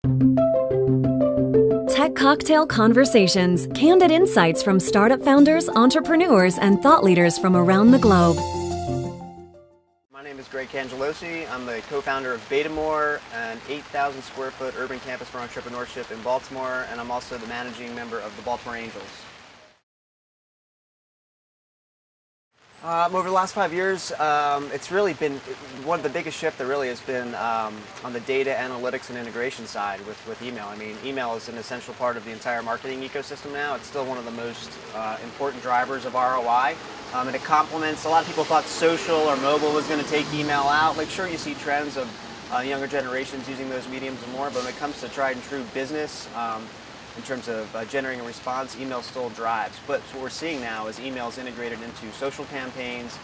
Tech Cocktail Conversations, candid insights from startup founders, entrepreneurs, and thought leaders from around the globe. My name is Cangialosi. I'm the co-founder of Betamore, an 8,000 square foot urban campus for entrepreneurship in Baltimore, and I'm also the managing member of the Baltimore Angels. Over the last 5 years, it's really been one of the biggest shifts that really has been on the data analytics and integration side with email. I mean, email is an essential part of the entire marketing ecosystem now. It's still one of the most important drivers of ROI, and it complements. A lot of people thought social or mobile was going to take email out. Like, sure, you see trends of younger generations using those mediums and more, but when it comes to tried and true business, in terms of generating a response, email still drives. But what we're seeing now is email is integrated into social campaigns,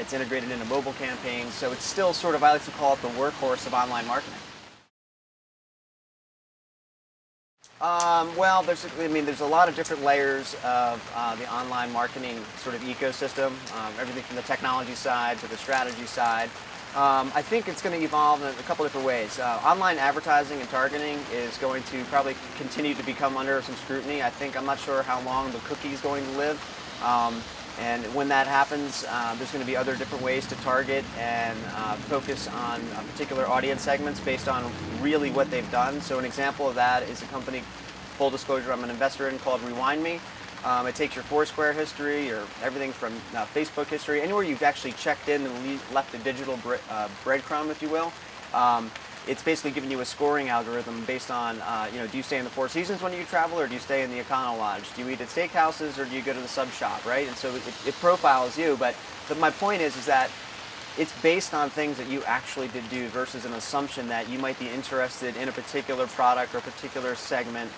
it's integrated into mobile campaigns, so it's still sort of, I like to call it the workhorse of online marketing. Well, there's a lot of different layers of the online marketing sort of ecosystem, everything from the technology side to the strategy side. I think it's going to evolve in a couple different ways. Online advertising and targeting is going to probably continue to become under some scrutiny. I'm not sure how long the cookie is going to live. And when that happens, there's going to be other different ways to target and focus on particular audience segments based on really what they've done. So an example of that is a company, full disclosure, I'm an investor in, called Rewind Me. It takes your Foursquare history, or everything from Facebook history, anywhere you've actually checked in and left a digital breadcrumb, if you will. It's basically giving you a scoring algorithm based on, do you stay in the Four Seasons when you travel, or do you stay in the Econo Lodge? Do you eat at steakhouses, or do you go to the sub shop, right? And so it profiles you, but my point is that it's based on things that you actually did do versus an assumption that you might be interested in a particular product or particular segment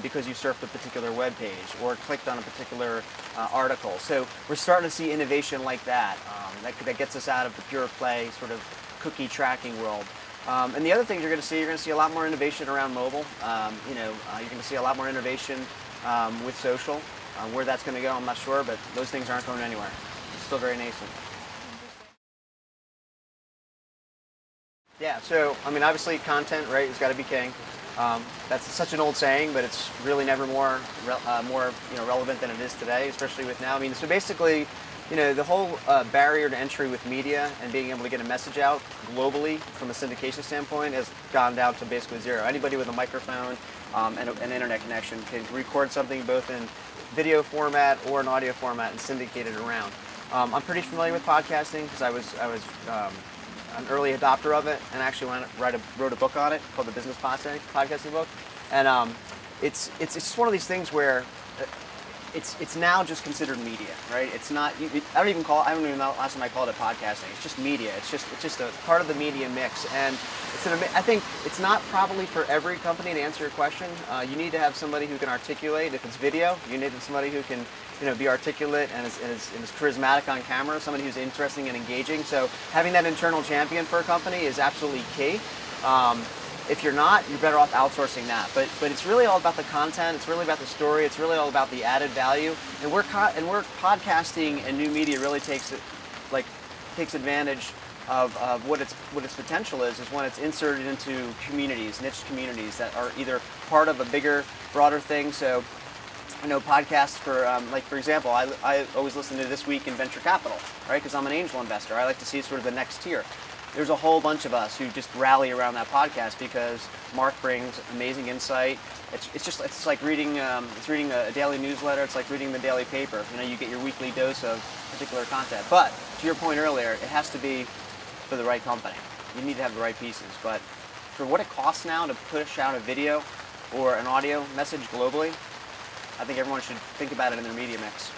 because you surfed a particular web page or clicked on a particular article. So we're starting to see innovation like that, that gets us out of the pure play sort of cookie tracking world. And the other thing you're going to see a lot more innovation around mobile. You're going to see a lot more innovation with social. Where that's going to go, I'm not sure, but those things aren't going anywhere. It's still very nascent. Yeah, so obviously content, right, has got to be king. That's such an old saying, but it's really never more relevant than it is today, especially with now. So basically, the whole barrier to entry with media and being able to get a message out globally from a syndication standpoint has gone down to basically zero. Anybody with a microphone and an internet connection can record something both in video format or an audio format and syndicate it around. I'm pretty familiar with podcasting because I was an early adopter of it, and actually wrote a book on it called the Business Podcasting Book. And it's just one of these things where it's now just considered media, right? It's not. I don't even know last time I called it podcasting. It's just media. It's just a part of the media mix, and I think it's not probably for every company to answer your question. You need to have somebody who can articulate. If it's video, you need somebody who can be articulate and is charismatic on camera, somebody who's interesting and engaging. So having that internal champion for a company is absolutely key. If you're not, you're better off outsourcing that. But it's really all about the content. It's really about the story. It's really all about the added value. And where podcasting and new media really takes advantage of what its potential is when it's inserted into communities, niche communities that are either part of a bigger, broader thing. So, podcasts for example, I always listen to This Week in Venture Capital, right? Because I'm an angel investor. I like to see sort of the next tier. There's a whole bunch of us who just rally around that podcast because Mark brings amazing insight. It's like reading a daily newsletter. It's like reading the daily paper. You get your weekly dose of particular content. But to your point earlier, it has to be for the right company. You need to have the right pieces. But for what it costs now to push out a video or an audio message globally, I think everyone should think about it in their media mix.